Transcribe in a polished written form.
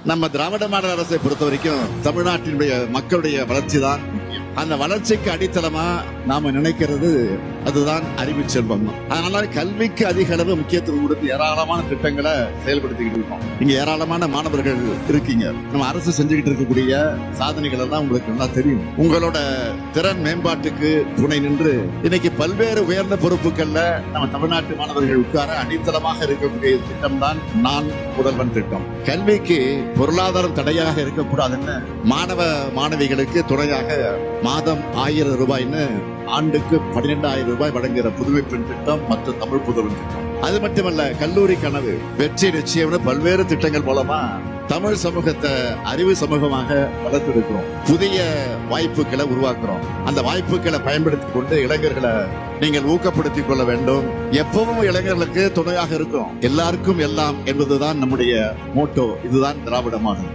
நம்ம திராவிட மாடல் அரசை பொறுத்த வரைக்கும் தமிழ்நாட்டினுடைய மக்களுடைய வளர்ச்சி தான் முக்கியம். அந்த வளர்ச்சிக்கு அடித்தளமா நாம நினைக்கிறது அதுதான் அறிவு செல்வம். அதனால கல்விக்கு அதிக அளவு முக்கியத்துவம் கொடுத்து ஏராளமான திட்டங்களை செயல்படுத்திக்கிட்டு இருக்கோம். இங்க ஏராளமான மாணவர்கள் இருக்கீங்க. நம்ம அரசு செஞ்சுக்கிட்டு இருக்கக்கூடிய சாதனைகள் எல்லாம் உங்களுக்கு நல்லா தெரியும். உங்களோட திறன் மேம்பாட்டுக்கு துணை நின்று இன்னைக்கு பல்வேறு உயர்ந்த பொறுப்புகள்ல நம்ம தமிழ்நாட்டு மாணவர்கள் உட்கார அடித்தளமாக இருக்கக்கூடிய திட்டம் தான் நான் முதல்வன் திட்டம். கல்விக்கு பொருளாதாரம் தடையாக இருக்கக்கூடாதுன்னு மாணவ மாணவிகளுக்கு துணையாக மாதம் 1000 ரூபாய்னு ஆண்டுக்கு 12,000 ரூபாய் வழங்குகிற புதுமை பெண் திட்டம் மற்றும் தமிழ் புதல்வன் திட்டம். அது மட்டுமல்ல, கல்லூரி கனவு வெற்றி நிச்சயம்னு பல்வேறு திட்டங்கள் மூலமா தமிழ் சமூகத்தை அறிவு சமூகமாக வளர்த்தெடுக்கிறோம். புதிய வாய்ப்புகளை உருவாக்குறோம். அந்த வாய்ப்புகளை பயன்படுத்திக் கொண்டு இளைஞர்களை நீங்கள் ஊக்கப்படுத்திக் கொள்ள வேண்டும். எப்பவும் இளைஞர்களுக்கு துணையாக இருக்கும். எல்லாருக்கும் எல்லாம் என்பதுதான் நம்முடைய மோட்டோ. இதுதான் திராவிட மாடல்.